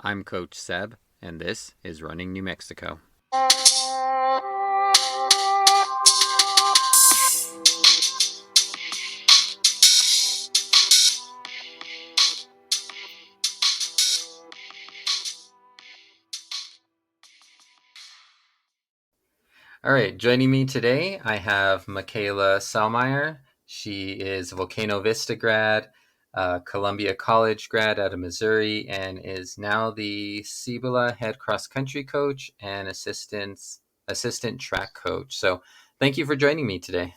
I'm Coach Seb, and this is Running New Mexico. All right, joining me today, I have Mikayla Sehlmeyer. She is a Volcano Vista grad, Columbia College grad out of Missouri, and is now the Cibola head cross country coach and assistant track coach. So, thank you for joining me today.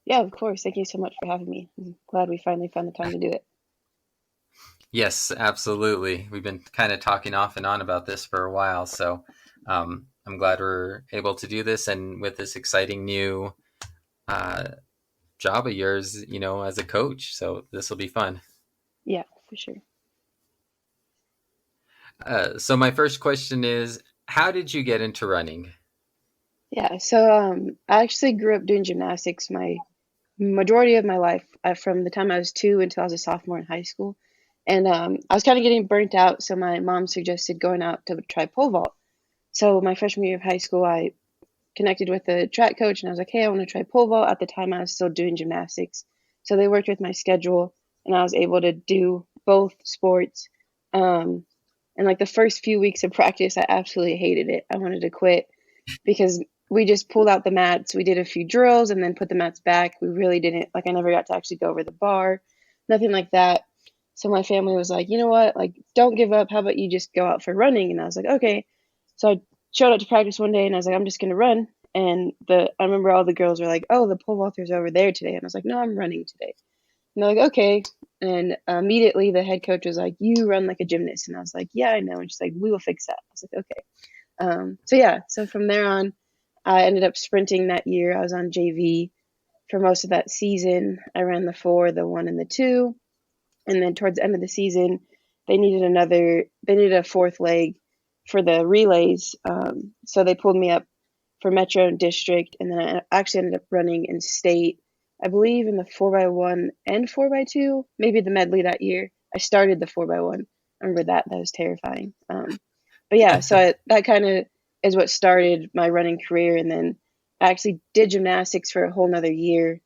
Yeah, of course. Thank you so much for having me. I'm glad we finally found the time to do it. Yes, absolutely. We've been kind of talking off and on about this for a while, so I'm glad we're able to do this, and with this exciting new uh, job of yours, as a coach. So this will be fun. Yeah, for sure. So my first question is, how did you get into running? Yeah, so I actually grew up doing gymnastics my majority of my life, from the time I was 2 until I was a sophomore in high school. And I was kind of getting burnt out, so my mom suggested going out to try pole vault. So my freshman year of high school, I connected with the track coach and I was like, hey, I want to try pole vault. At the time, I was still doing gymnastics. So they worked with my schedule and I was able to do both sports. Um, and like the first few weeks of practice, I absolutely hated it. I wanted to quit because we just pulled out the mats. We did a few drills and then put the mats back. We really didn't, like, I never got to actually go over the bar, nothing like that. So my family was like, you know what, like, don't give up. How about you just go out for running? And I was like, okay. So I showed up to practice one day and I was like, I'm just going to run. And I remember all the girls were like, oh, the pole vaulter's over there today. And I was like, no, I'm running today. And they're like, okay. And immediately the head coach was like, you run like a gymnast. And I was like, yeah, I know. And she's like, we will fix that. I was like, okay. So yeah, so from there on, I ended up sprinting that year. I was on JV for most of that season. I ran the 4, the 1, and the 2. And then towards the end of the season, they needed a fourth leg for the relays. So they pulled me up for Metro and District. And then I actually ended up running in state, I believe in the 4x1 and 4x2, maybe the medley that year. I started the 4x1. I remember that. That was terrifying. But yeah, that kind of is what started my running career. And then I actually did gymnastics for a whole nother year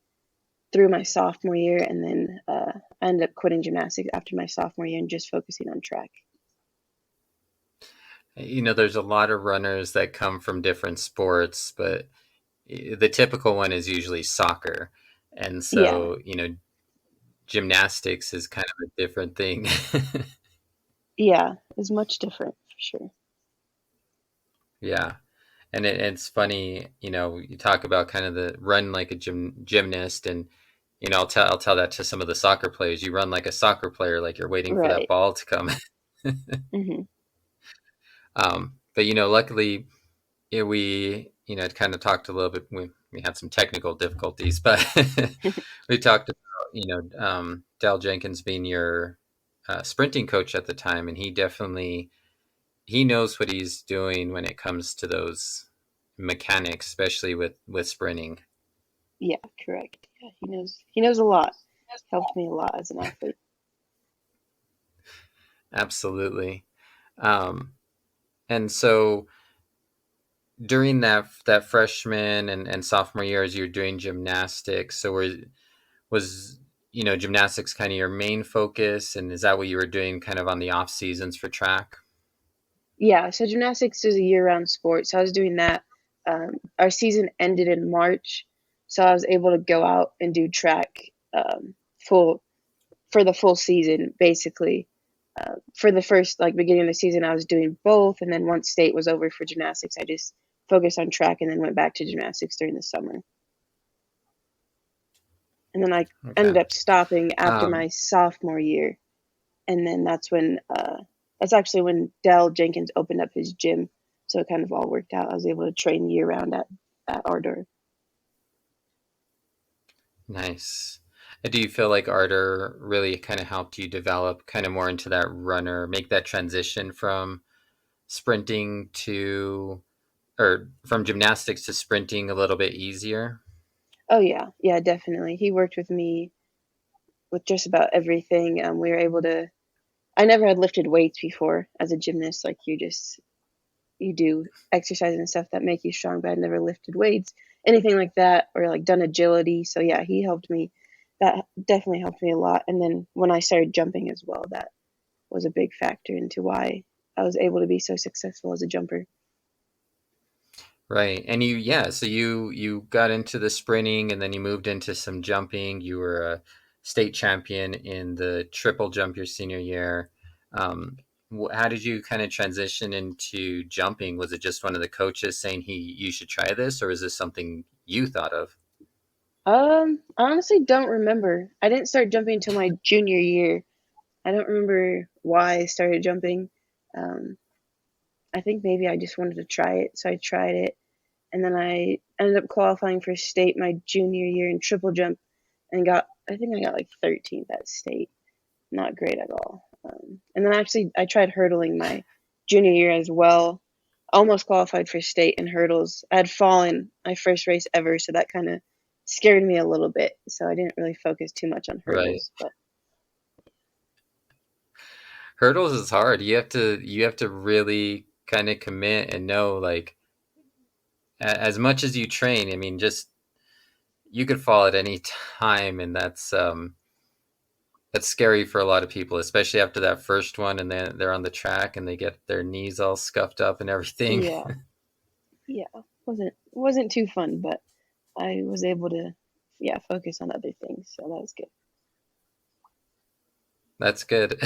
through my sophomore year. And then I ended up quitting gymnastics after my sophomore year and just focusing on track. There's a lot of runners that come from different sports, but the typical one is usually soccer. And Yeah, so, gymnastics is kind of a different thing. yeah, it's much different for sure. Yeah. And it's funny, you talk about kind of the run like a gymnast, and I'll tell that to some of the soccer players. You run like a soccer player, like you're waiting for that Right. ball to come. Hmm. But luckily, we kind of talked a little bit. We had some technical difficulties, but we talked about Dal Jenkins being your sprinting coach at the time, and he knows what he's doing when it comes to those mechanics, especially with sprinting. Yeah, correct. Yeah, he knows a lot. Helped me a lot as an athlete. Absolutely. Um, and so during that freshman and sophomore years, you're doing gymnastics. So was gymnastics kind of your main focus, and is that what you were doing kind of on the off seasons for track? Yeah, so gymnastics is a year-round sport. So I was doing that. Our season ended in March, so I was able to go out and do track full for the full season, basically. For the first beginning of the season, I was doing both, and then once state was over for gymnastics, I just focused on track and then went back to gymnastics during the summer. And then I Okay. ended up stopping after um, my sophomore year, and then that's actually when Dell Jenkins opened up his gym, so it kind of all worked out. I was able to train year round at Ardor. nice. Do you feel like Ardor really kind of helped you develop kind of more into that runner, make that transition from sprinting to or from gymnastics to sprinting a little bit easier? Oh yeah, yeah, definitely. He worked with me with just about everything. We were able to I never had lifted weights before as a gymnast. Like you do exercises and stuff that make you strong, but I'd never lifted weights, anything like that, or like done agility. So yeah, he helped me. That definitely helped me a lot. And then when I started jumping as well, that was a big factor into why I was able to be so successful as a jumper. Right. And yeah, so you got into the sprinting and then you moved into some jumping. You were a state champion in the triple jump your senior year. Um, how did you kind of transition into jumping? Was it just one of the coaches saying you should try this, or is this something you thought of? I honestly don't remember. I didn't start jumping until my junior year. I don't remember why I started jumping. Um, I think maybe I just wanted to try it, so I tried it, and then I ended up qualifying for state my junior year in triple jump, and I think I got like 13th at state. Not great at all. And then actually I tried hurdling my junior year as well. Almost qualified for state in hurdles. I had fallen my first race ever, so that kind of scared me a little bit. So I didn't really focus too much on Right. hurdles. But Hurdles is hard. You have to really kind of commit and know, like, as much as you train. I mean, just you could fall at any time, and that's scary for a lot of people, especially after that first one, and then they're on the track and they get their knees all scuffed up and everything. yeah, yeah, wasn't too fun, but I was able to yeah focus on other things, so that was good. That's good.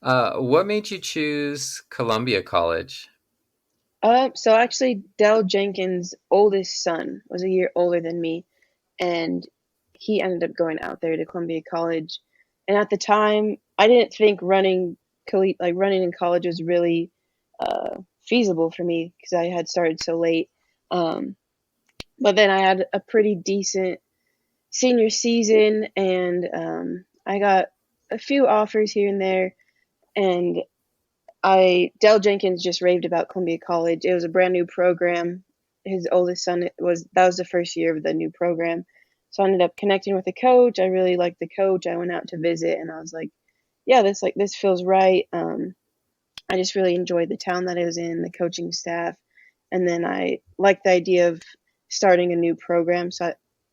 What made you choose Columbia College? So actually, Dell Jenkins' oldest son was a year older than me, and he ended up going out there to Columbia College. And at the time, I didn't think running in college was really feasible for me because I had started so late. Um, but then I had a pretty decent senior season, and I got a few offers here and there. And I Dell Jenkins just raved about Columbia College. It was a brand new program. His oldest son was that was the first year of the new program. So I ended up connecting with the coach. I really liked the coach. I went out to visit and I was like, yeah, this feels right. I just really enjoyed the town that I was in, the coaching staff, and then I liked the idea of starting a new program.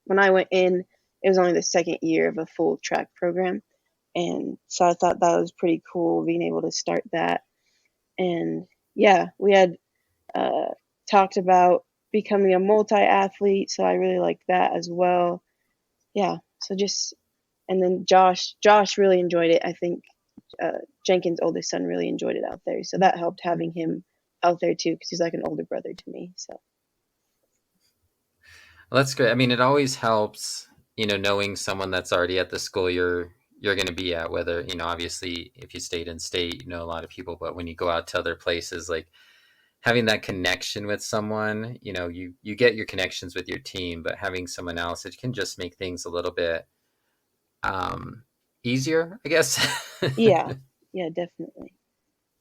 When I went in, it was only the second year of a full track program, and so I thought that was pretty cool being able to start that. And yeah, we had uh, talked about becoming a multi-athlete, so I really liked that as well. Yeah, so just and then Josh really enjoyed it. I think Jenkins' oldest son really enjoyed it out there, so that helped having him out there too, because he's like an older brother to me. So Well, that's great. I mean, it always helps, knowing someone that's already at the school you're going to be at. Whether, obviously, if you stayed in state, you know a lot of people, but when you go out to other places, like having that connection with someone, you get your connections with your team, but having someone else, it can just make things a little bit um, easier, I guess. yeah, yeah, definitely.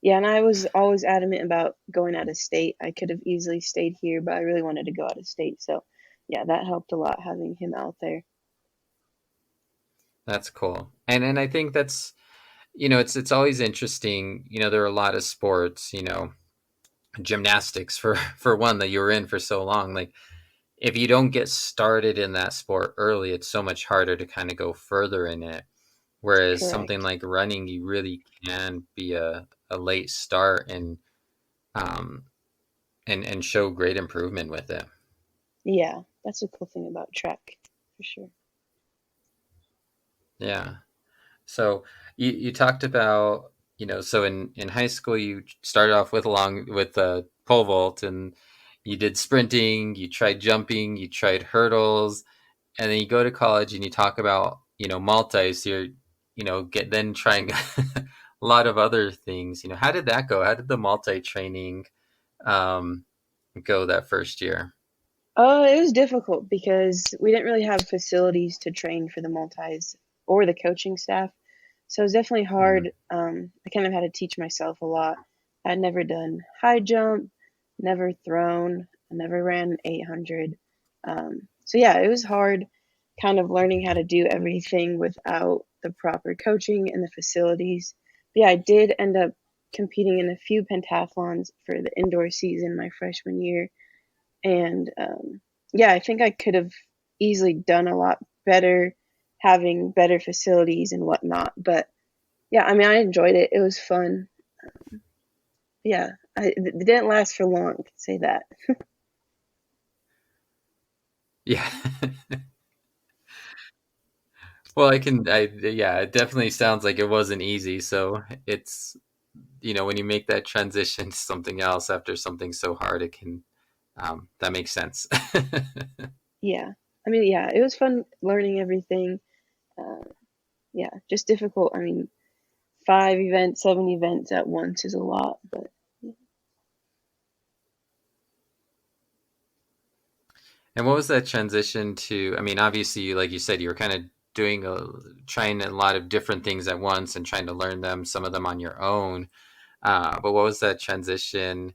Yeah, and I was always adamant about going out of state. I could have easily stayed here, but I really wanted to go out of state. So, yeah, that helped a lot having him out there. That's cool. And I think that's, it's always interesting. There are a lot of sports, gymnastics for one that you were in for so long. Like, if you don't get started in that sport early, it's so much harder to kind of go further in it. Whereas something Correct. like running, you really can be a late start um and show great improvement with it. Yeah, that's the cool thing about track, for sure. Yeah. So you talked about, so in high school you started off with pole vault, and you did sprinting, you tried jumping, you tried hurdles, and then you go to college and you talk about, multi, so you're, get then trying a lot of other things. How did that go? How did the multi training um, go that first year? It was difficult because we didn't really have facilities to train for the multis or the coaching staff. So it was definitely Mm, hard. I kind of had to teach myself a lot. I'd never done high jump, never thrown, I never ran 800. So yeah, it was hard kind of learning how to do everything without the proper coaching and the facilities. But yeah, I did end up competing in a few pentathlons for the indoor season my freshman year. And yeah, I think I could have easily done a lot better having better facilities and whatnot. But yeah, I mean, I enjoyed it. It was fun. Yeah, it didn't last for long, to say that. Yeah. Well, yeah, it definitely sounds like it wasn't easy. So it's, when you make that transition to something else after something so hard, it can, that makes sense. Yeah, I mean, yeah, it was fun learning everything. Uh, yeah, just difficult. I mean, 5 events, 7 events at once is a lot, but And what was that transition to? I mean, obviously, like you said, you were kind of trying a lot of different things at once and trying to learn them, some of them on your own. But what was that transition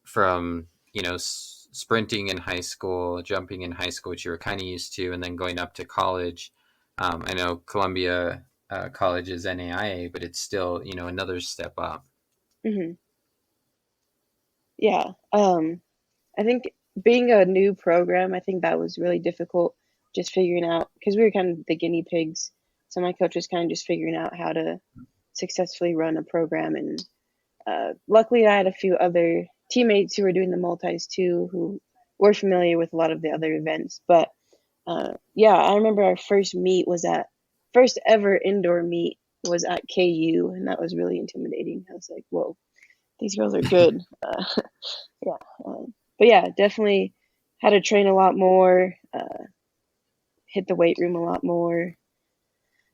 from, sprinting in high school, jumping in high school, which you were kind of used to, and then going up to college? I know Columbia College is NAIA, but it's still, another step up. mhm. Yeah. I think being a new program, I think that was really difficult just figuring out because we were kind of the guinea pigs. So my coach was kind of just figuring out how to successfully run a program. And luckily, I had a few other teammates who were doing the multis too, who were familiar with a lot of the other events. But yeah, I remember our first ever indoor meet was at KU, and that was really intimidating. I was like, whoa, these girls are good. Yeah. But yeah, definitely had to train a lot more, hit the weight room a lot more,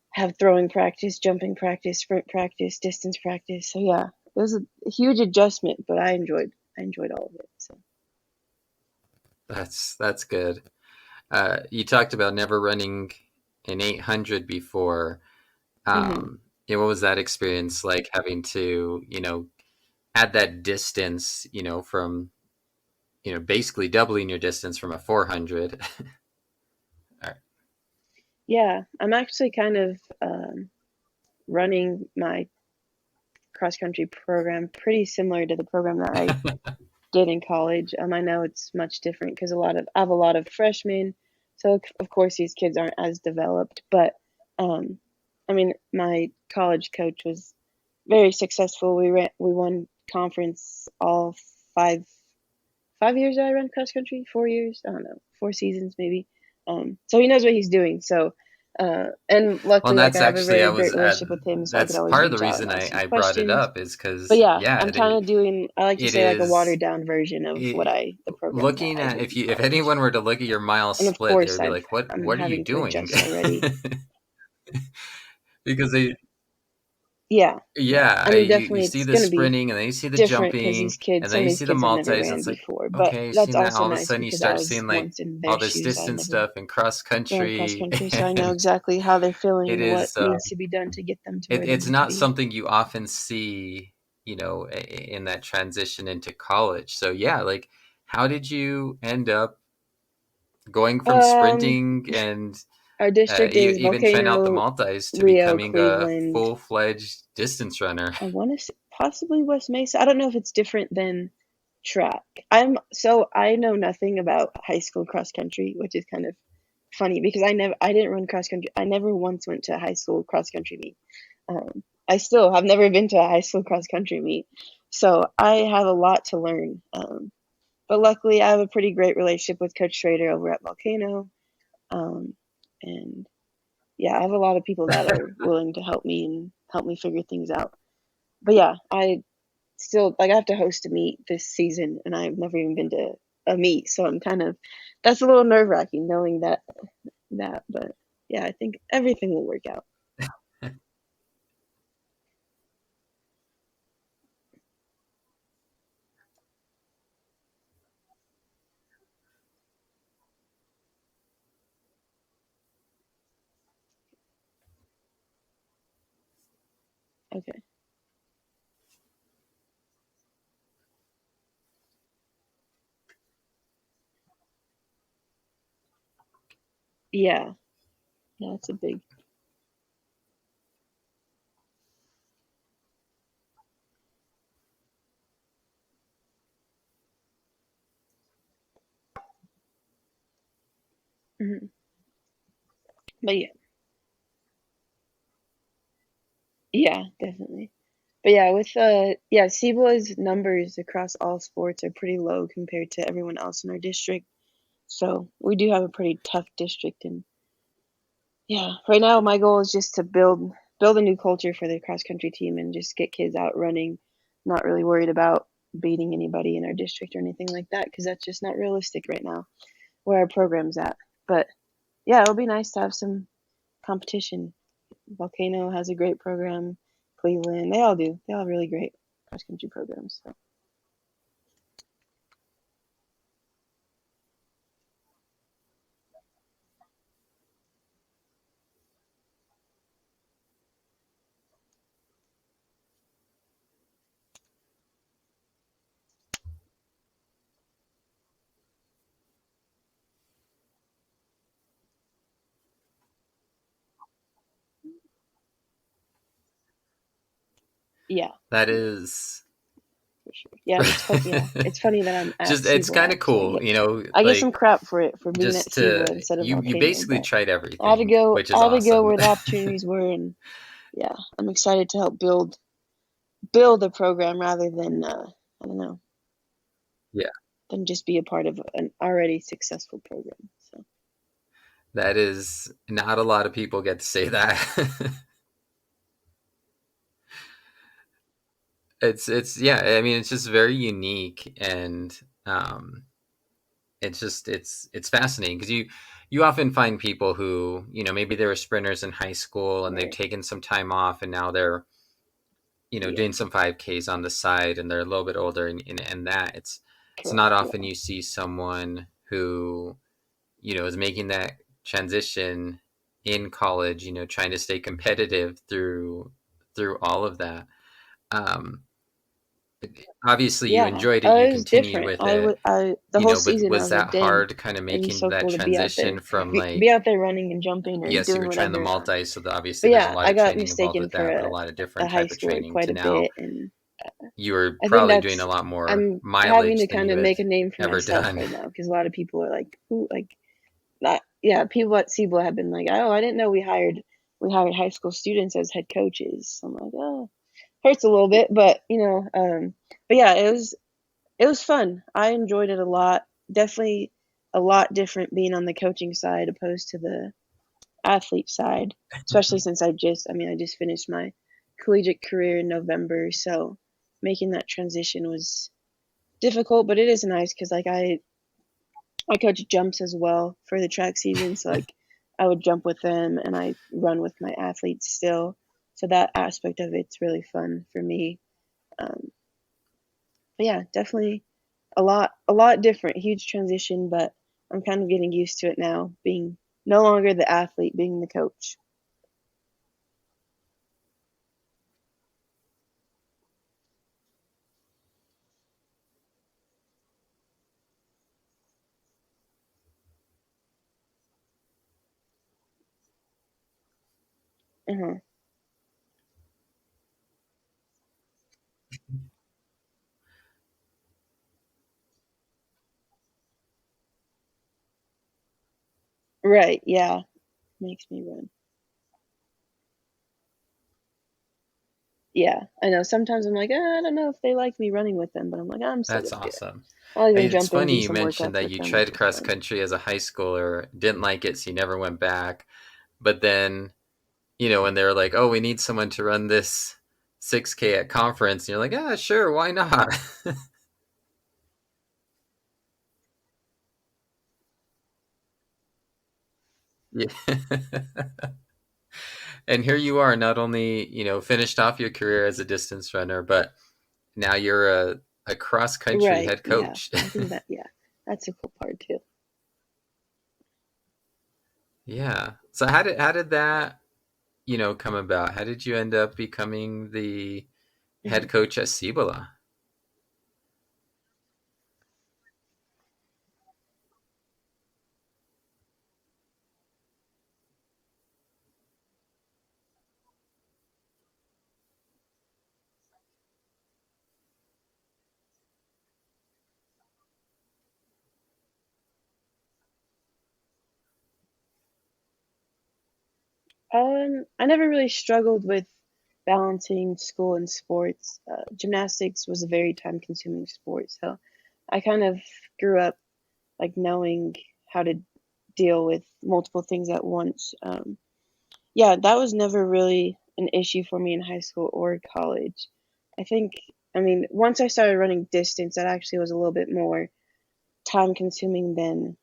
have throwing practice, jumping practice, sprint practice, distance practice. So yeah, it was a huge adjustment, but I enjoyed all of it. So. That's good. You talked about never running an 800 before. Hmm. What was that experience like, having to, add that distance, from, basically doubling your distance from a 400? Yeah, I'm actually kind of running my cross country program pretty similar to the program that I did in college. I know it's much different because I have a lot of freshmen, so of course these kids aren't as developed. But um, I mean, my college coach was very successful. We won conference all five 5 years that I ran cross country. 4 years, I don't know, 4 seasons maybe. So he knows what he's doing. So and Well, luckily, and like that's I have a actually, very great relationship with him, so I could that's always part of the reach out and reason ask him I brought it questions. up, is But because, yeah, yeah, I'm kind of doing, I like to it say, like a watered is, down version of it, the program that looking I at, did in if college. anyone were to look at your mile And of split, they course, would be like, I'm what are you having to doing? adjust already. Because Yeah, yeah. I mean, you definitely see it's the going to be sprinting, and then you see the different because jumping, and some then of you these see the kids have never multis, and ran it's like, before. But okay, you've that's seen that. also All of a nice sudden, you because I start was seeing like once in all their this shoes. I distance never stuff in cross ran cross country, country, so I know and exactly how they're feeling it and what is, needs to be done to get them to where they it's need to not be. something you often see, in that transition into college. So yeah, like, how did you end up going from Um, sprinting and, our district is even trying out the Volcano, multis, to Rio, becoming a Cleveland. full-fledged distance runner? I want to possibly West Mesa. I don't know if it's different than track. I know nothing about high school cross country, which is kind of funny because I didn't run cross country. I never once went to a high school cross country meet. I still have never been to a high school cross country meet, so I have a lot to learn. But luckily, I have a pretty great relationship with Coach Schrader over at Volcano, um, and yeah, I have a lot of people that are willing to help me and help me figure things out. But yeah, I still like I have to host a meet this season, and I've never even been to a meet, so I'm kind of that's a little nerve wracking knowing that. But yeah, I think everything will work out. Okay. Yeah. Yeah, it's a big. Mhm. But yeah, yeah, definitely. But yeah, with yeah, Cibola's numbers across all sports are pretty low compared to everyone else in our district. So we do have a pretty tough district, and yeah, right now my goal is just to build a new culture for the cross country team and just get kids out running, not really worried about beating anybody in our district or anything like that because that's just not realistic right now where our program's at. But yeah, it'll be nice to have some competition. Volcano has a great program. Cleveland, they all do. They all have really great cross country programs. So yeah, That is for sure. Yeah, it's fun. Yeah, it's funny that I'm at just it's Cibola kind of actually. cool, you know, I get some like crap for it for being at just Cibola to instead of you Volcano, basically but tried I had to everything, go. which is I had to go awesome. where the opportunities were, and yeah, I'm excited to help build a program rather than I don't know Yeah, than just be a part of an already successful program. So that is not a lot of people get to say that. It's yeah, I mean it's just very unique and um it's just it's fascinating because you often find people who, you know, maybe they were sprinters in high school and they've right, taken some time off and now they're, you know, yeah, doing some 5Ks on the side and they're a little bit older and that it's not correct, often yeah, you see someone who, you know, is making that transition in college, you know, trying to stay competitive through all of that. um Obviously you yeah. enjoyed it, you It was continued different. with it, I the you whole know, but season I was was like, that dang, hard kind of it'd be making so that cool to be out transition there, from be like, out there running and jumping or yes, you doing were trying the whatever. multi, so obviously But there's a yeah, lot I of got training involved mistaken with for that, but a lot of a different high type of schooler training quite to a now bit, and you were I think probably doing that's a lot more I'm having to mileage than kind you of have make a name for ever myself done. right now because a lot of people are like, who like that? Yeah, people at Cibola have been like, oh, I didn't know we hired high school students as head coaches. So I'm like, oh, hurts a little bit, but but yeah, it was fun. I enjoyed it a lot. Definitely a lot different being on the coaching side opposed to the athlete side, especially since I just finished my collegiate career in November, so making that transition was difficult, but it is nice because like I coach jumps as well for the track season, so like I would jump with them and I run with my athletes still. So that aspect of it's really fun for me. Um, but yeah, definitely a lot different, huge transition, but I'm kind of getting used to it now, being no longer the athlete, being the coach. Uh-huh. Right, yeah, makes me run. Yeah, I know. Sometimes I'm like, I don't know if they like me running with them, but I'm like, I'm still That's gonna do it. awesome. I'll I even mean, it's jump in and do funny you some mentioned workouts that with you them. It's tried just cross fun. country as a high schooler, didn't like it, so you never went back. But then, you know, when they were like, "Oh, we need someone to run this 6K at conference," and you're like, "Ah, sure, why not?" Yeah. And here you are, not only, you know, finished off your career as a distance runner, but now you're a cross country Right, head yeah. coach. I think that, yeah, that's a cool part too. Yeah. So how did that, you know, come about? How did you end up becoming the head Mhm. coach at Cibola? I never really struggled with balancing school and sports. Gymnastics was a very time-consuming sport, so I kind of grew up like knowing how to deal with multiple things at once. Yeah, that was never really an issue for me in high school or college. I think, I mean, once I started running distance, that actually was a little bit more time consuming than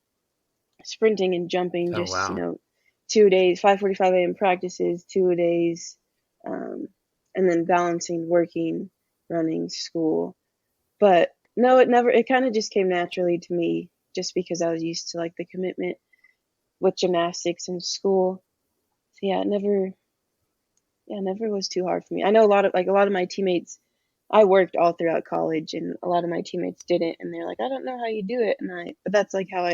sprinting and jumping. Oh Just, wow. 2 days, 5:45 a.m. practices, 2 days, um, and then balancing working, running, school. But no, it never, it kind of just came naturally to me just because I was used to like the commitment with gymnastics in school. So yeah, it never was too hard for me. I know a lot of my teammates. I worked all throughout college, and a lot of my teammates didn't, and they're like, I don't know how you do it, but that's like how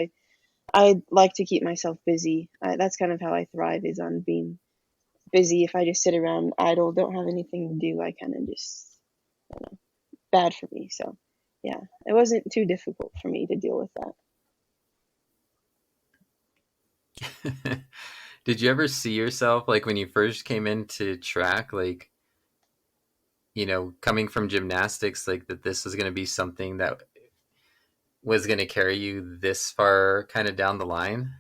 I like to keep myself busy. That's kind of how I thrive is on being busy. If I just sit around idle, don't have anything to do, I kind of just I don't know, bad for me. So yeah, it wasn't too difficult for me to deal with that. Did you ever see yourself like when you first came into track, like, coming from gymnastics, like that this was going to be something that was going to carry you this far kind of down the line?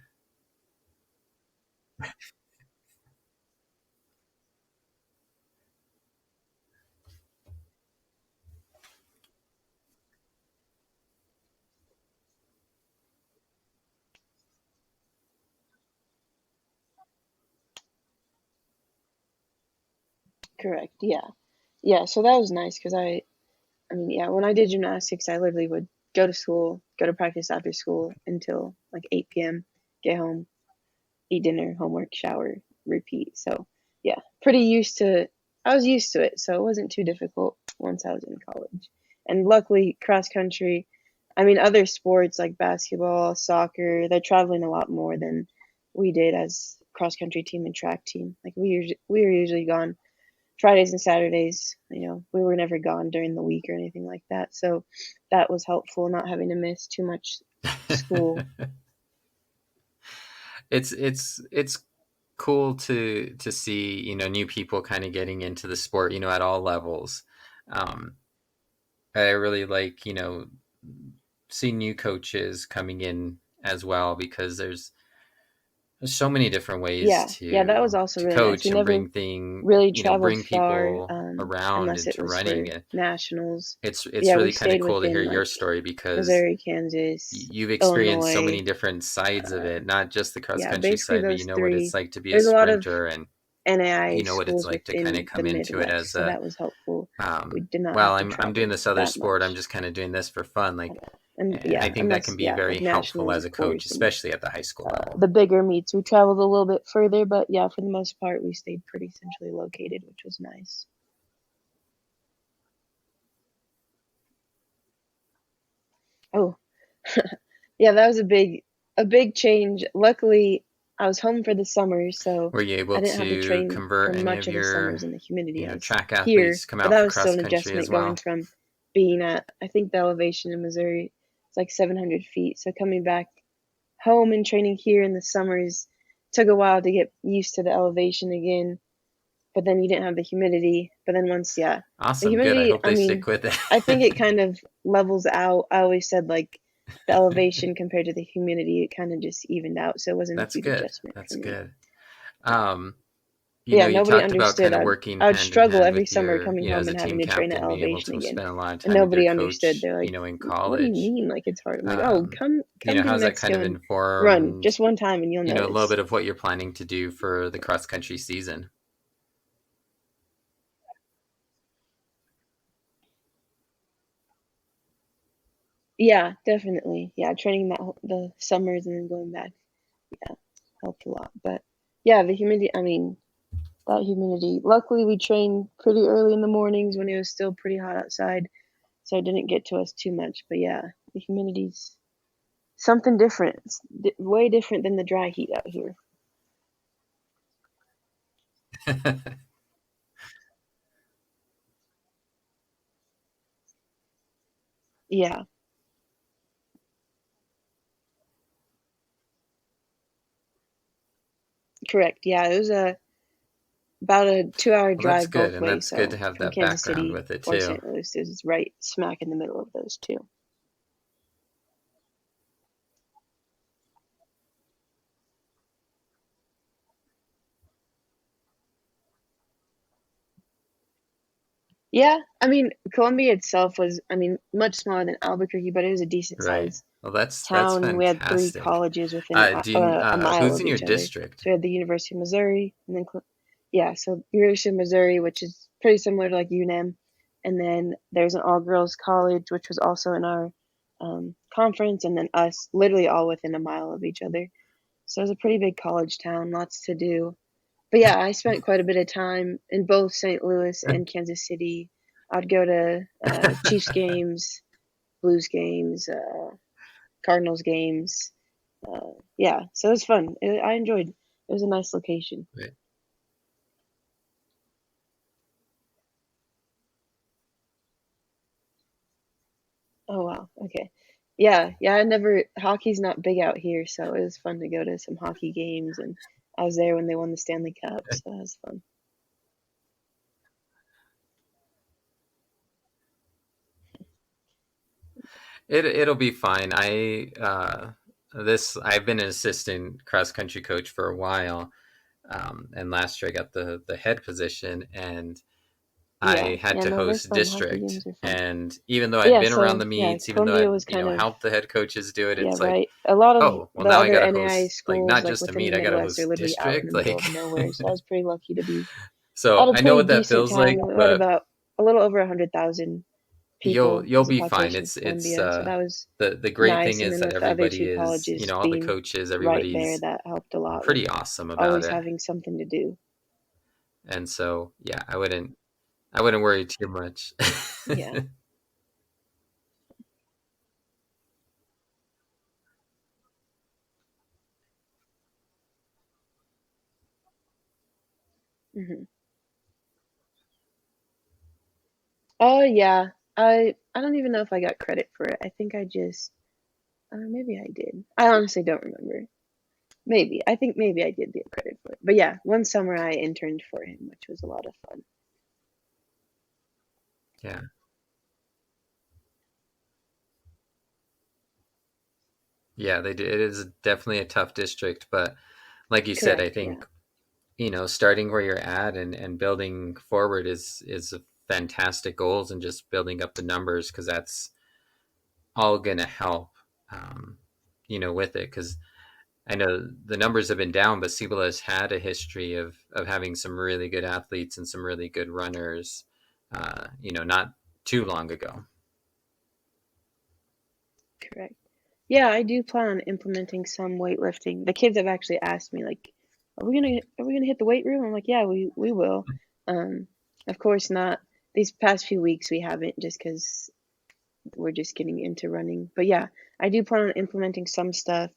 Correct. Yeah. Yeah. So that was nice because I mean, yeah, when I did gymnastics, I literally would go to school, go to practice after school until like 8 p.m., get home, eat dinner, homework, shower, repeat. So, yeah, I was used to it. So it wasn't too difficult once I was in college. And luckily, cross country, I mean, other sports like basketball, soccer, they're traveling a lot more than we did as cross country team and track team. Like we were usually gone Fridays and Saturdays. We were never gone during the week or anything like that. So that was helpful, not having to miss too much school. It's cool to see, new people kind of getting into the sport, at all levels. um I really like, see new coaches coming in as well, because there's so many different ways Yeah, yeah, that was also to really nice. We coach and never really traveled bring far people around unless it into was running. for nationals. But It's yeah, we really kind of stayed cool to hear within your like story, because Missouri, Kansas, you've experienced so many Illinois. different sides of Uh, it, not just the cross yeah, country basically side, but you those know what it's three. like to be a There's a lot of sprinter, and NAI you know what it's schools like to kind of within the come into it Midwest, as so a that was helpful. We um did not well, have to I'm doing travel this other that sport, I'm much just kind of doing this for fun, at like, all. And and I yeah, think that can unless be yeah, very like helpful nationals, as of a coach, course, and especially at the high school level. the bigger meets, we traveled a little bit further, but yeah, for the most part, we stayed pretty centrally located, which was nice. Oh, yeah, that was a big change. Luckily, I was home for the summers, so Were you I able didn't have to to train for convert any much of of the your, summers in the humidity. I was track here, athletes come but out that for was still cross an country as adjustment going well? from being at, I think the elevation in Missouri is like 700 feet. So coming back home and training here in the summers took a while to get used to the elevation again. But then you didn't have the humidity. But then once, yeah, the Awesome, good. I humidity, hope I they mean, stick with I think it. it kind of levels out. I always said like the elevation compared to the humidity, it kind of just evened out. So it wasn't a That's huge good. adjustment for That's me. good. Um, But yeah, you nobody talked about understood. kind of working I would hand in struggle hand every with summer your, coming home as a and having team to train at captain, being able elevation to again. spend a lot of And time with your nobody understood. coach, They're like, in what do you college. mean like it's hard? I'm like, oh, Um, come to New how's that kind Mexico of and run informed, just one time and you'll a little notice. bit of what you're planning to do for the cross country season? Yeah, definitely. Yeah, training the summers and then going back. Yeah, helped a lot. But yeah, the humidity, I mean, that humidity. Luckily, we trained pretty early in the mornings when it was still pretty hot outside, so it didn't get to us too much. But yeah, the humidity's something different. It's way different than the dry heat out here. Yeah, correct. Yeah, it was a about a 2 hour Well, that's drive good, both and ways. that's good So to have from that Kansas background City with it or too. St. Louis is right smack in the middle of those two. Yeah, I mean, Columbia itself was, I mean, much smaller than Albuquerque, but it was a decent Right. sized Well, that's town. We had three fantastic. colleges within a mile Who's of in your each other. district? So we had the University of Missouri, and then yeah, so University of Missouri, which is pretty similar to like UNM, and then there's an all girls college, which was also in our conference, and then us, literally all within a mile of each other. So it was a pretty big college town, lots to do. But yeah, I spent quite a bit of time in both St. Louis and Kansas City. I'd go to Chiefs games, Blues games, Cardinals games. Yeah, so it was fun. I enjoyed. It was a nice location. Right. Oh wow. Okay. Yeah, yeah. I never hockey's not big out here, so it was fun to go to some hockey games, and I was there when they won the Stanley Cup, so that was fun. It'll be fine. I've been an assistant cross country coach for a while, and last year I got the head position, and Yeah, I had yeah. to No, they're host fun. Hockey district. games are fun. And even though But I'd yeah, been around so the yeah, meets, even though Columbia I'd was kind of helped the head coaches do it, yeah, it's like, right. A lot of oh well, the now I got other to NAIA host like schools, not like just a within the meet, I got to Midwest, are host literally out in district. the middle Like, of nowhere. So I was pretty lucky to be so at a I know pretty what that decent feels like, town. We had but about a little over 100,000 people you'll as the be fine. population of Columbia, so that was The great thing nice. And is then that with the other everybody two is, colleges all the being coaches, right there, everybody's that helped a lot with pretty awesome about always it. having something to do. And so yeah, I wouldn't worry too much. Yeah. hmm Oh yeah. I don't even know if I got credit for it. I think I just maybe I did. I honestly don't remember. Maybe. I think maybe I did get credit for it. But yeah, one summer I interned for him, which was a lot of fun. Yeah. Yeah, they do. It is definitely a tough district, but like you said, I Correct, yeah. think, starting where you're at and building forward is a fantastic goals, and just building up the numbers, because that's all going to help, um, with it. Because I know the numbers have been down, but Cibola has had a history of having some really good athletes and some really good runners, not too long ago. Correct. Yeah, I do plan on implementing some weightlifting. The kids have actually asked me like, are we gonna hit the weight room? I'm like, yeah, we will. Um, of course not. These past few weeks we haven't just because we're just getting into running. But yeah, I do plan on implementing some stuff.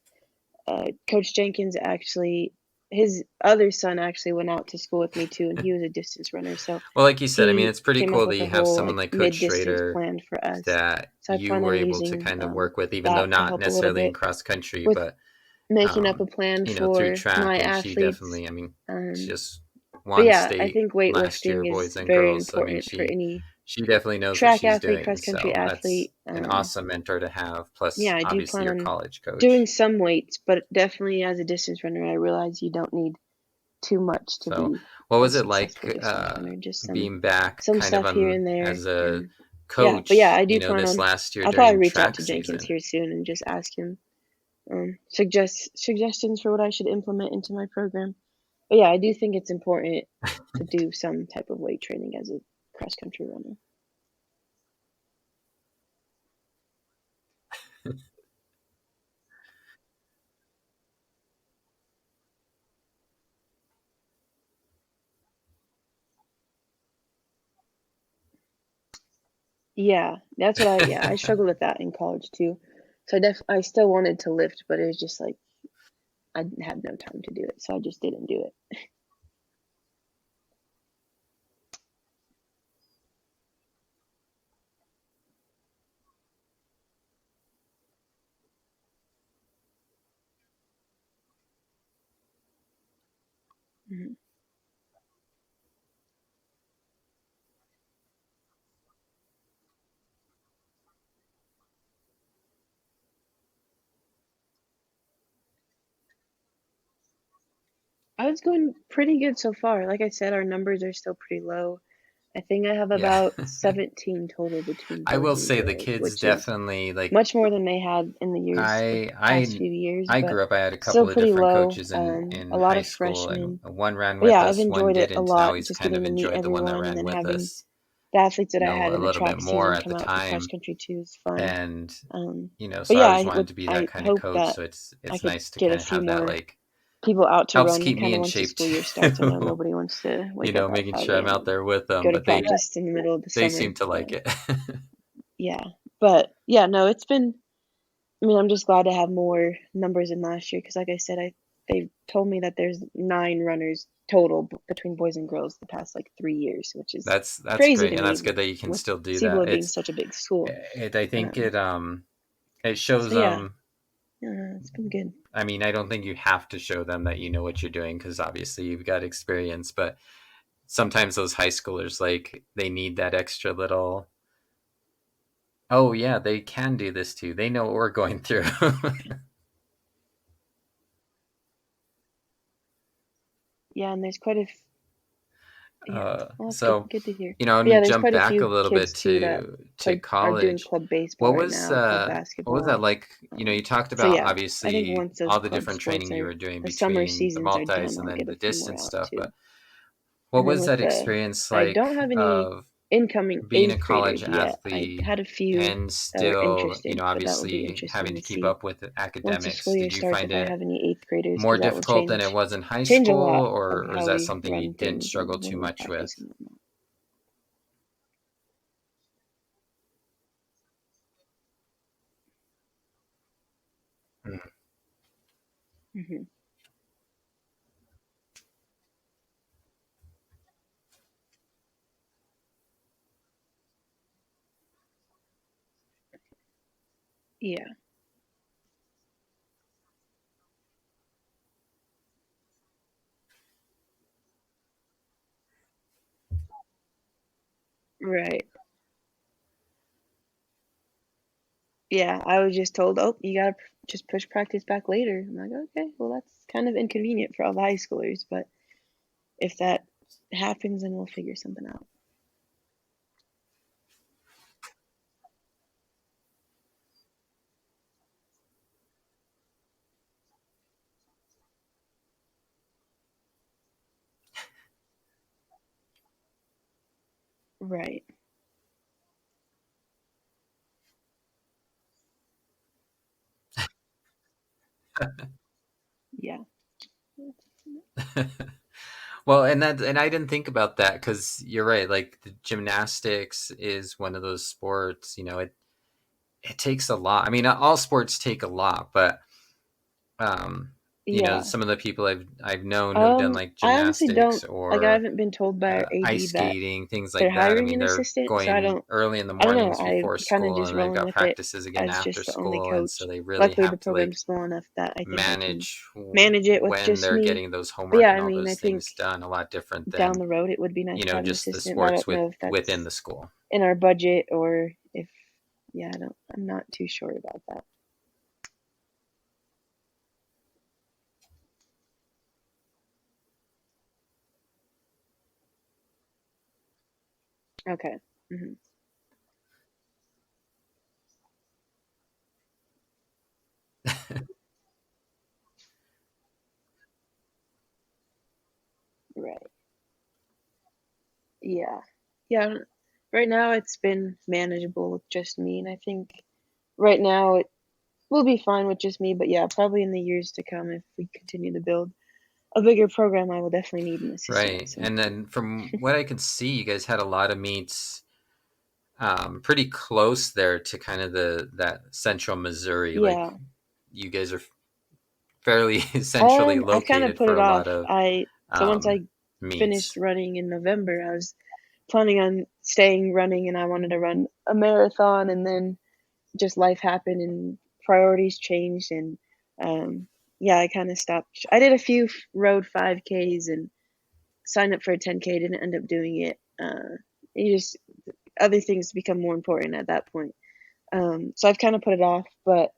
Coach Jenkins actually, his other son actually went out to school with me too, and he was a distance runner. So Well, like you said, I mean, he it's pretty came up cool that with a you have whole someone like like Coach mid-distance Schrader plan for us. that So I you plan were on able to using kind of work with, even though that to not help a little necessarily in bit cross country, with but making up a plan through for track. my And she athletes. definitely, I mean, she Um, just but won yeah, I state think last year, weightlifting is boys and very girls. So I mean, important for any she definitely knows what track she's athlete, doing. cross country So that's athlete. an awesome mentor to have. Plus, Yeah, I do obviously, plan your on college doing coach. some weights, but definitely as a distance runner, I realize you don't need too much to So, be what a was it successful like, distance runner. Just being back some kind of stuff here on and there, as a and yeah. But yeah, coach, I do plan this on. last year I'll probably during reach out track to Jenkins season? here soon and just ask him suggestions for what I should implement into my program. But yeah, I do think it's important to do some type of weight training as a cross country runner. Yeah, that's what I struggled with that in college too. So I still wanted to lift, but it was just like I had no time to do it, so I just didn't do it. Mhm. I was going pretty good so far. Like I said, our numbers are still pretty low. I think I have Yeah. about 17 total between I boys will and say the girls, kids which is definitely like much more than they had in the years, like I past I few years, I but grew up. I had a still couple of pretty different low. coaches A in lot high of school, and freshmen. one ran But with yeah, I've us, one enjoyed it a didn't. I lot, always just kind of getting to meet enjoyed the one that everyone, and ran then with having us, the athletes that I had a in the little bit track more season at come the out for cross time. country too is fun. And Um, so but I yeah, always wanted to be that I kind of hope coach. that So I it's could nice to get a kind of few have that, more like, people out to helps run keep kind me of in once the shape school year starts. I know too. nobody wants to wake up at Making sure 5 I'm out a.m. there with go them, to but practice in the middle of the they summer. seem to like it. Yeah, but yeah, no, it's been. I mean, I'm just glad to have more numbers than last year because, like I said, I they told me that there's 9 runners total between boys and girls the past like 3 years, which is That's crazy to great, and me that's good that you can with still do that. Cibola being such a big school. I think Um, it so shows yeah, them. it's been good. I mean, I don't think you have to show them that you know what you're doing, because obviously you've got experience, but sometimes those high schoolers, like, they need that extra little, oh yeah, they can do this too. They know what we're going through. Yeah, and there's quite a yeah. Well, that's good. So, Good to hear. I'm But yeah, gonna there's jump quite a back a few little kids bit too that to are doing college. club baseball right now, club What was that basketball. like? You Um, talked so about, yeah, I think obviously, once those all the club different sports training you are were doing or summer between the seasons are multis done, and I'll then get the a few more distance out stuff. too. But what And then was with that experience I like don't have any of incoming being a eighth college graders yet. I athlete had a few and that were still, interested, but that will be obviously interesting having to to keep see up with once the academics? school year Did you starts find if I it have any eighth graders more because that will difficult than it was in high change a school, lot of or is how that we something you run didn't things and struggle too when we much with? practice and whatnot. Hmm. Yeah, right. Yeah, I was just told, oh, you gotta just push practice back later. I'm like, okay, well, that's kind of inconvenient for all the high schoolers, but if that happens, then we'll figure something out. Right. Yeah. Well, and I didn't think about that, because you're right. Like, the gymnastics is one of those sports. It takes a lot. I mean, all sports take a lot, but Yeah. some of the people I've known who have done, like, I honestly gymnastics don't like. I or haven't been told by our ice AD that skating, things they're like that. I hiring mean, an they're assistant, so going early in the I don't know. mornings I before kind of school, just and they've rolling got with it practices again as after just the only school, and so coach. they really Luckily, the have to, like, program's small enough that I think I can manage manage it with when just they're me. getting those But homework yeah, and I all mean, I those think things done. A lot different down than, the road it would be nice to have an just the assistant, but I sports don't know if within that's the school. in our budget or if, yeah, I don't, I'm not too sure about that. Okay. Hmm. Right. Yeah. Yeah. Right now it's been manageable with just me, and I think right now it will be fine with just me, but yeah, probably in the years to come, if we continue to build a bigger program, I will definitely need an assistant at Right. some And point. then, from what I could see, you guys had a lot of meets, pretty close there to kind of that central Missouri. Like, Yeah. you guys are fairly centrally I've kind of located put for it a lot off. of So once um, I finished meets. running in November, I was planning on staying running, and I wanted to run a marathon, and then just life happened and priorities changed, and um, yeah, I kind of stopped. I did a few road 5Ks and signed up for a 10K, didn't end up doing it. You just other things become more important at that point. So I've kind of put it off, but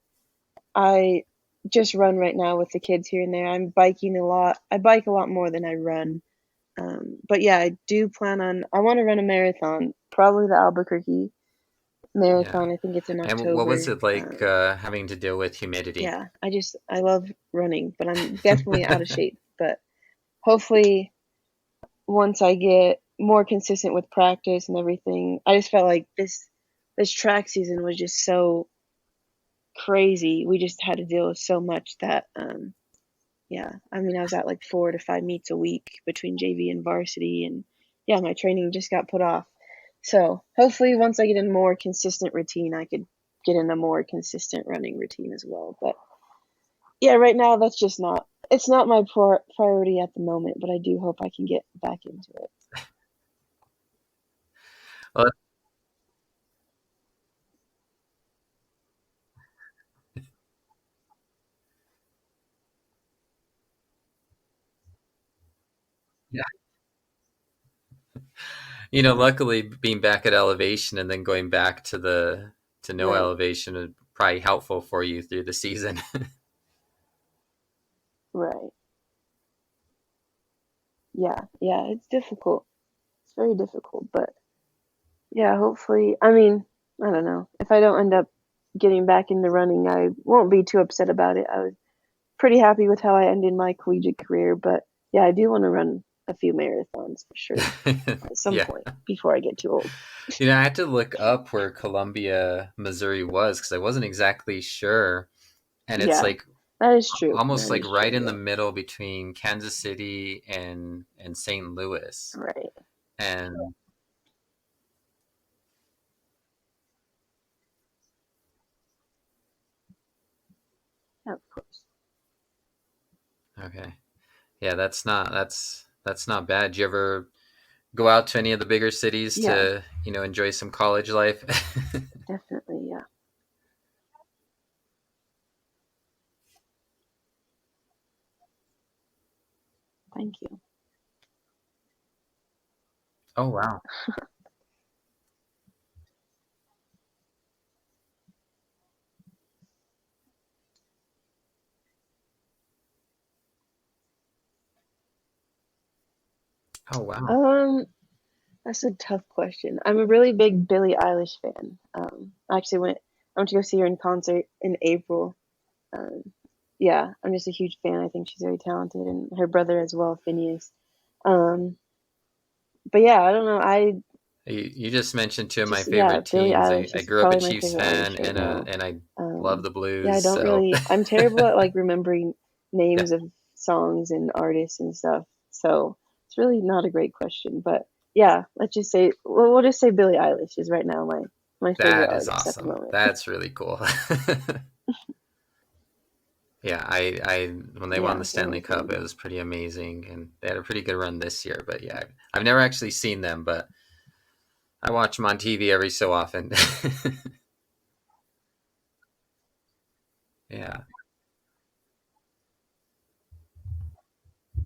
I just run right now with the kids here and there. I'm biking a lot. I bike a lot more than I run. But yeah, I do plan on. I want to run a marathon, probably the Albuquerque Yeah. marathon. I think it's in And what was October. it like having to deal with humidity? Yeah, I love running, but I'm definitely out of shape. But hopefully, once I get more consistent with practice and everything, I just felt like this track season was just so crazy. We just had to deal with so much that yeah, I mean, I was at like 4 to 5 meets a week between JV and varsity, and yeah, my training just got put off. So hopefully, once I get in a more consistent routine, I could get in a more consistent running routine as well. But yeah, right now that's just not. It's not my priority at the moment, but I do hope I can get back into it. Well, yeah. Luckily being back at elevation and then going back to no Right, elevation is probably helpful for you through the season. right. Yeah, yeah, it's difficult. It's very difficult, but yeah, hopefully. I mean, I don't know. If I don't end up getting back into running, I won't be too upset about it. I was pretty happy with how I ended my collegiate career, but yeah, I do want to run a few marathons for sure at some Yeah. point before I get too old. I had to look up where Columbia, Missouri was because I wasn't exactly sure. And it's Yeah, like that is true. almost That like is right true. in the Yeah, middle between Kansas City and St. Louis. right. And Yeah, of course. okay. Yeah, that's not bad. Do you ever go out to any of the bigger cities Yeah, to, enjoy some college life? definitely. Yeah. Thank you. Oh wow. Oh wow. Um, that's a tough question. I'm a really big Billie Eilish fan. I went to go see her in concert in April. Um, yeah, I'm just a huge fan. I think she's very talented, and her brother as well, Phineas. Um, but yeah, I don't know. I You just mentioned two of my just yeah, favorite Billie teams. Eilish I is grew up a probably my Chiefs favorite fan artist right and now. I love Um, the yeah, I Blues, don't so really. I'm terrible at like remembering yeah, names of songs and artists and stuff. So it's really not a great question. But yeah, let's just say we'll just say Billie Eilish is right now my favorite that is artist at the awesome. moment. That's really cool. Yeah, I when they won Yeah, the Stanley very Cup, fun. it was pretty amazing, and they had a pretty good run this year. But yeah, I've never actually seen them, but I watch them on TV every so often. Yeah,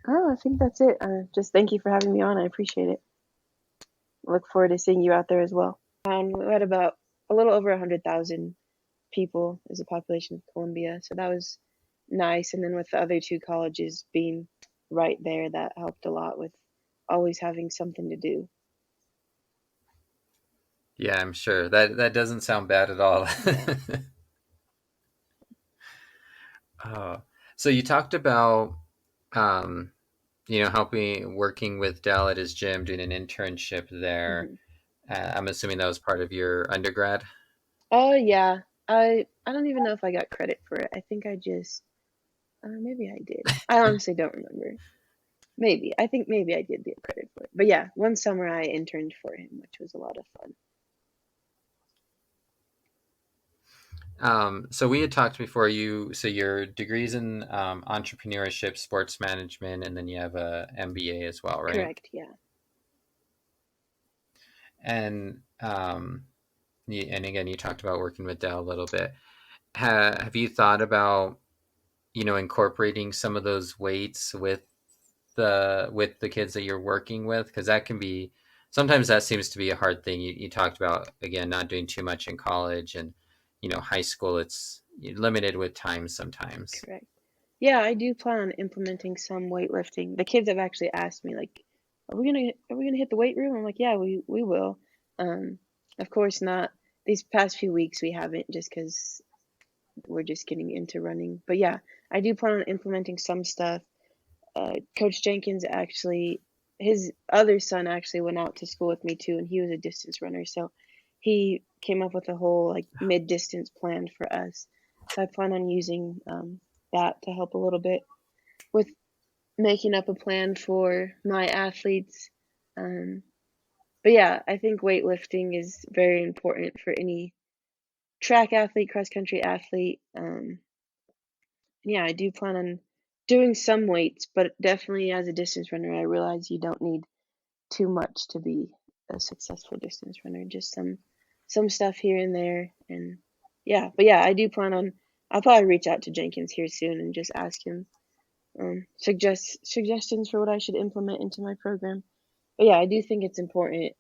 Oh, I think that's it. Just thank you for having me on. I appreciate it. Look forward to seeing you out there as well. We had about a little over 100,000 people as a population of Colombia, so that was nice. And then with the other two colleges being right there, that helped a lot with always having something to do. yeah, I'm sure that doesn't sound bad at all. Yeah. Oh, so you talked about um, helping working with Dal at his gym, doing an internship there. Hmm. I'm assuming that was part of your undergrad. Oh yeah. I don't even know if I got credit for it. I think I just maybe I did. I honestly don't remember. Maybe. I think maybe I did get credit for it. But yeah, one summer I interned for him, which was a lot of fun. So we had talked before. So your degrees in entrepreneurship, sports management, and then you have a MBA as well, right? Correct, yeah. And and again, you talked about working with Dell a little bit. Have you thought about incorporating some of those weights with the kids that you're working with? Because that can be sometimes that seems to be a hard thing. You talked about again not doing too much in college and high school. you're limited with time sometimes. Correct. Yeah, I do plan on implementing some weightlifting. The kids have actually asked me like, "Are we gonna hit the weight room?" I'm like, "Yeah, we will." Um, of course not. These past few weeks we haven't just because we're just getting into running. But yeah, I do plan on implementing some stuff. Coach Jenkins actually, his other son actually went out to school with me too, and he was a distance runner. So he came up with a whole like mid distance plan for us. So I plan on using that to help a little bit with making up a plan for my athletes. Um, but yeah, I think weightlifting is very important for any track athlete, cross country athlete. Yeah, I do plan on doing some weights, but definitely as a distance runner, I realize you don't need too much to be a successful distance runner. Just some stuff here and there, and yeah. But yeah, I do plan on. I'll probably reach out to Jenkins here soon and just ask him suggestions for what I should implement into my program. But yeah, I do think it's important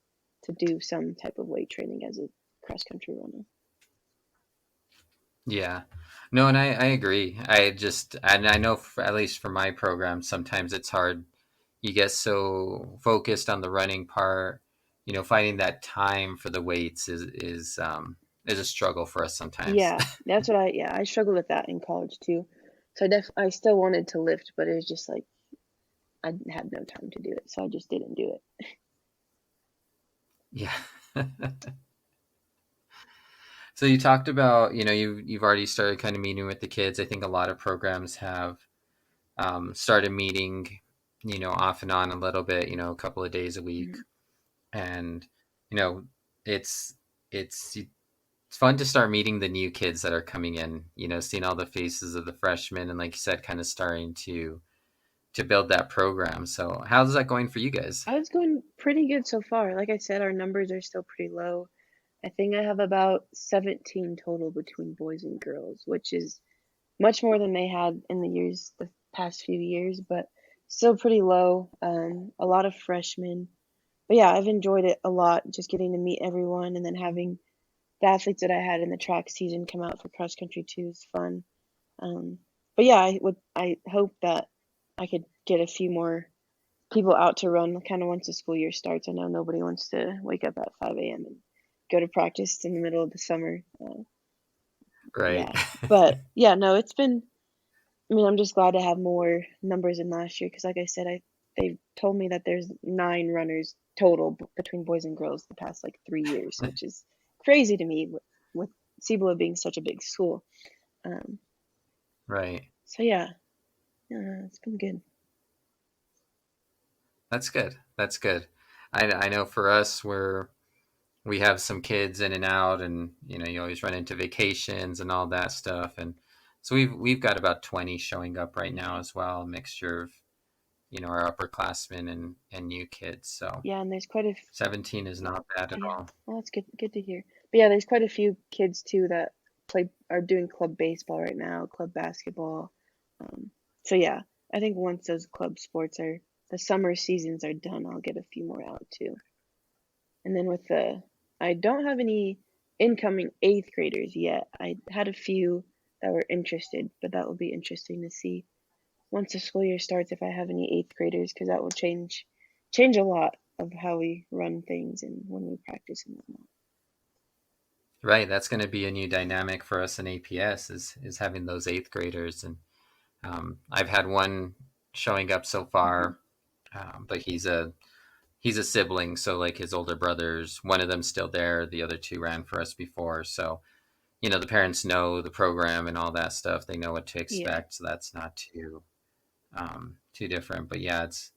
to do some type of weight training as a cross country runner. Yeah. No, and I agree. And I know at least for my program, sometimes it's hard. You get so focused on the running part, finding that time for the weights is a struggle for us sometimes. Yeah, that's what I struggled with that in college too. So I still wanted to lift, but it was just like I had no time to do it, so I just didn't do it. Yeah. So you talked about, you've already started kind of meeting with the kids. I think a lot of programs have started meeting, off and on a little bit, a couple of days a week, Mhm. and you know, it's it's fun to start meeting the new kids that are coming in. Seeing all the faces of the freshmen, and like you said, kind of starting to build that program. So how's that going for you guys? I was going pretty good so far. Like I said, our numbers are still pretty low. I think I have about 17 total between boys and girls, which is much more than they had in the past few years, but still pretty low. A lot of freshmen. But yeah, I've enjoyed it a lot, just getting to meet everyone and then having the athletes that I had in the track season come out for cross country too is fun. Um, but yeah, I hope that I could get a few more people out to run kind of once the school year starts. I know nobody wants to wake up at 5 a.m. and go to practice in the middle of the summer. Right. Yeah, but yeah, no, it's been. I mean, I'm just glad to have more numbers than last year because, like I said, I they told me that there's 9 runners total between boys and girls the past like 3 years, which is crazy to me with Cibola being such a big school. Um, Right. so yeah, it's been good. That's good. That's good. I know for us, we have some kids in and out, and you always run into vacations and all that stuff, and so we've got about 20 showing up right now as well, a mixture of our upperclassmen and new kids. So Yeah, and there's quite a 17 is not bad at yeah, all. well, that's good to hear. But yeah, there's quite a few kids too that are doing club baseball right now, club basketball. Um, so yeah, I think once those club sports are the summer seasons are done, I'll get a few more out too. And then I don't have any incoming eighth graders yet. I had a few that were interested, but that will be interesting to see once the school year starts if I have any eighth graders because that will change a lot of how we run things and when we practice and whatnot. Right, that's going to be a new dynamic for us in APS is having those eighth graders, and I've had one showing up so Hmm. far, but he's a sibling, so like his older brothers, one of them's still there, the other two ran for us before, so the parents know the program and all that stuff. They know what to Yeah, expect, so that's not too different. But yeah, it's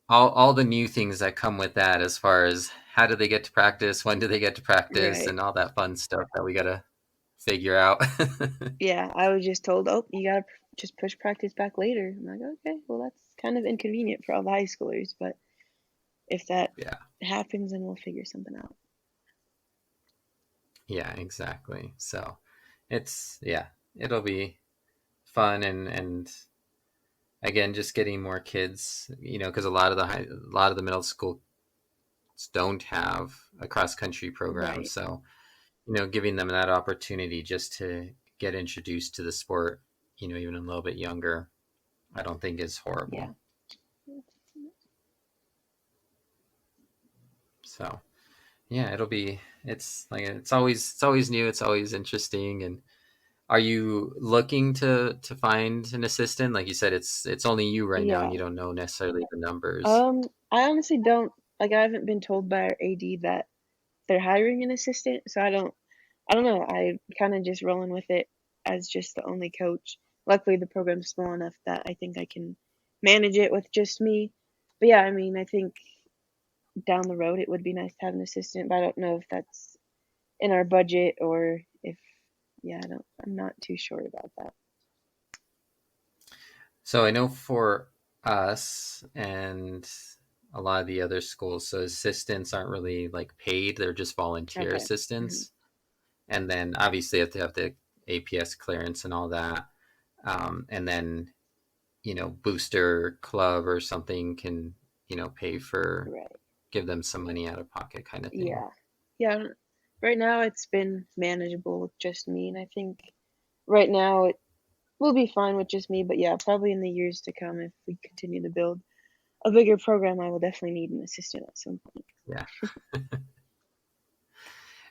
all the new things that come with that, as far as how do they get to practice, when do they get to practice, right. and all that fun stuff that we gotta figure out. Yeah, I was just told, oh, you gotta just push practice back later. I'm like, okay, well, that's kind of inconvenient for all the high schoolers, but if that Yeah, happens, then we'll figure something out. yeah, exactly. So yeah, it'll be fun, and again, just getting more kids, because a lot of the middle school don't have a cross country program, Right. so giving them that opportunity just to get introduced to the sport, even a little bit younger, I don't think is Yeah. horrible. So yeah, it's always new, it's always interesting. And are you looking to find an assistant? Like you said, it's only you right now, and Yeah. you don't know necessarily the numbers. I honestly don't like. I haven't been told by our AD that they're hiring an assistant, so I don't know. I kind of just rolling with it as just the only coach. Luckily, the program's small enough that I think I can manage it with just me. But yeah, I mean, I think down the road it would be nice to have an assistant, but I don't know if that's in our budget or if, yeah, I'm not too sure about that. So I know for us and a lot of the other schools, so assistants aren't really like paid; they're just volunteer Okay. Hmm. assistants. And then obviously you have to have the APS clearance and all that. And then booster club or something can pay for, Right. give them some money out of pocket kind of thing. Yeah. Yeah. Right now it's been manageable with just me, and I think right now it will be fine with just me. But yeah, probably in the years to come, if we continue to build a bigger program, I will definitely need an assistant at some point. Yeah.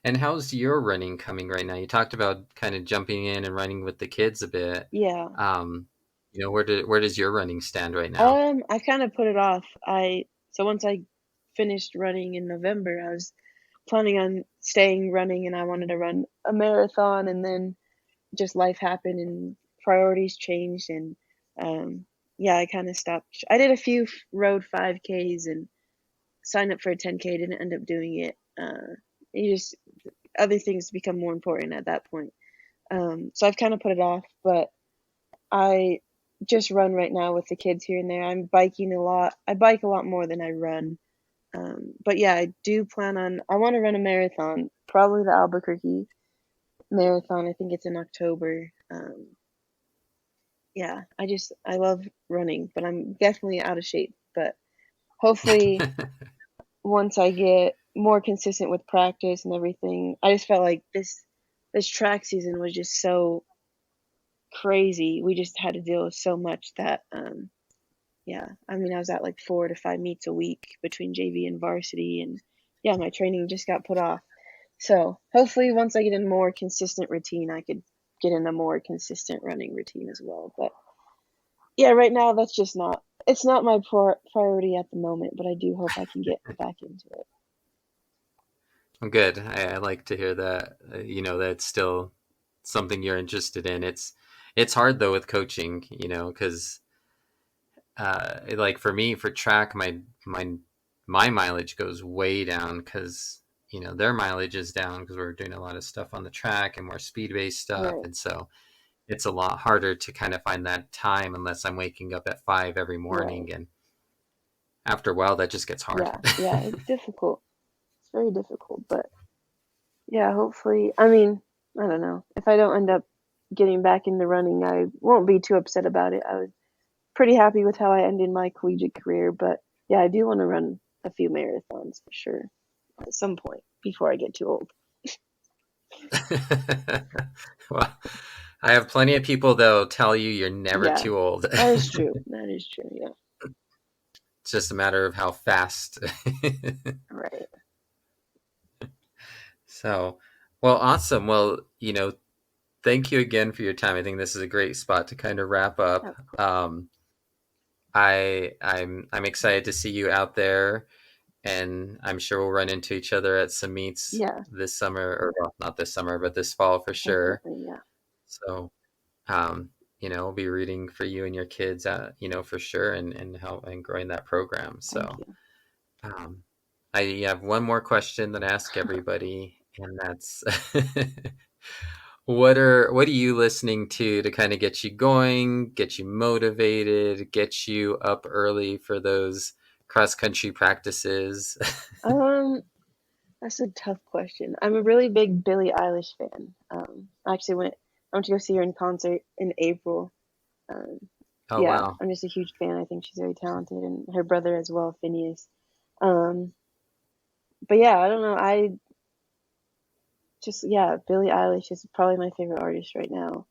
And how's your running coming right now? You talked about kind of jumping in and running with the kids a bit. Yeah. um where does your running stand right now? I kind of put it off. So once I finished running in November, I was planning on staying running, and I wanted to run a marathon, and then just life happened and priorities changed, and um, yeah, I kind of stopped. I did a few road 5Ks and signed up for a 10K. Didn't end up doing it. You just other things become more important at that point. So I've kind of put it off, but I just run right now with the kids here and there. I'm biking a lot. I bike a lot more than I run. But yeah, I do plan on. I want to run a marathon, probably the Albuquerque marathon. I think it's in October. Yeah, I love running, but I'm definitely out of shape. But hopefully, once I get more consistent with practice and everything, I just felt like this track season was just so crazy. We just had to deal with so much that yeah, I mean, I was at like 4 to 5 meets a week between JV and varsity, and yeah, my training just got put off. So hopefully, once I get in a more consistent routine, I could get in a more consistent running routine as well. But yeah, right now that's just not. It's not my priority at the moment, but I do hope I can get back into it. Good. I like to hear that. That's still something you're interested in. It's hard though with coaching, because like for me for track, my mileage goes way down because their mileage is down because we're doing a lot of stuff on the track and more speed based stuff, Right, and so it's a lot harder to kind of find that time unless I'm waking up at 5 every right. morning, and after a while that just gets hard. Yeah, yeah. It's difficult. It's very difficult, but yeah, hopefully. I mean, I don't know. If I don't end up getting back into running, I won't be too upset about it. I was pretty happy with how I ended my collegiate career, but yeah, I do want to run a few marathons for sure at some point before I get too old. Well, I have plenty of people that'll tell you you're never Yeah, too old. that is true. That is true. Yeah. It's just a matter of how fast. Right. So, well, awesome. Well, thank you again for your time. I think this is a great spot to kind of wrap up. Of course. I'm excited to see you out there, and I'm sure we'll run into each other at some meets Yeah, this summer, or well, not this summer, but this fall for sure. definitely. Yeah. So, um, I'll be rooting for you and your kids, for sure, and help and growing that program. Thank So, you. um, I have one more question that I ask everybody, and that's what are you listening to kind of get you going, get you motivated, get you up early for those cross country practices? Um, that's a tough question. I'm a really big Billie Eilish fan. I actually I went to go see her in concert in April. Um, Oh yeah, wow. I'm just a huge fan. I think she's very talented, and her brother as well, Phineas. Um, but yeah, I don't know. I just yeah, Billie Eilish is probably my favorite artist right now.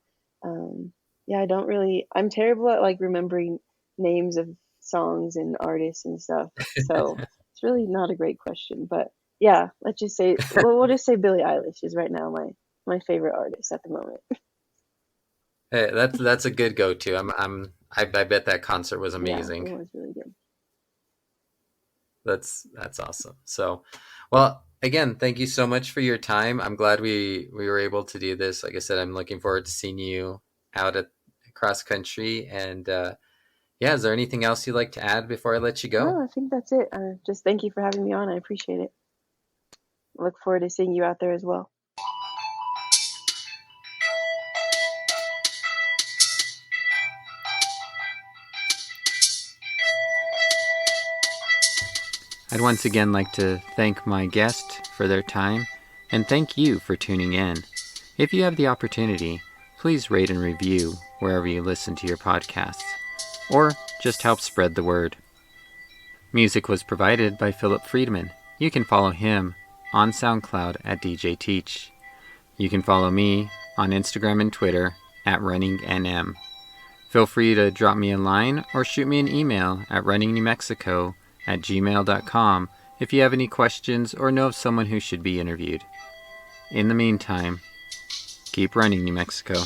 Um, yeah, I don't really. I'm terrible at like remembering names of songs and artists and stuff. So it's really not a great question. But yeah, let's just say we'll just say Billie Eilish is right now my favorite artist at the moment. Hey, that's a good go-to. I bet that concert was Yeah, it amazing. was really good. That's awesome. So, well, again, thank you so much for your time. I'm glad we were able to do this. Like I said, I'm looking forward to seeing you out at cross country. And yeah, is there anything else you'd like to add before I let you go? No, I think that's it. Just thank you for having me on. I appreciate it. Look forward to seeing you out there as well. I'd once again like to thank my guest for their time and thank you for tuning in. If you have the opportunity, please rate and review wherever you listen to your podcasts, or just help spread the word. Music was provided by Philip Friedman. You can follow him on SoundCloud at DJ Teach. You can follow me on Instagram and Twitter at RunningNM. Feel free to drop me a line or shoot me an email at runningnewmexico@gmail.com if you have any questions or know of someone who should be interviewed. In the meantime, keep running, New Mexico.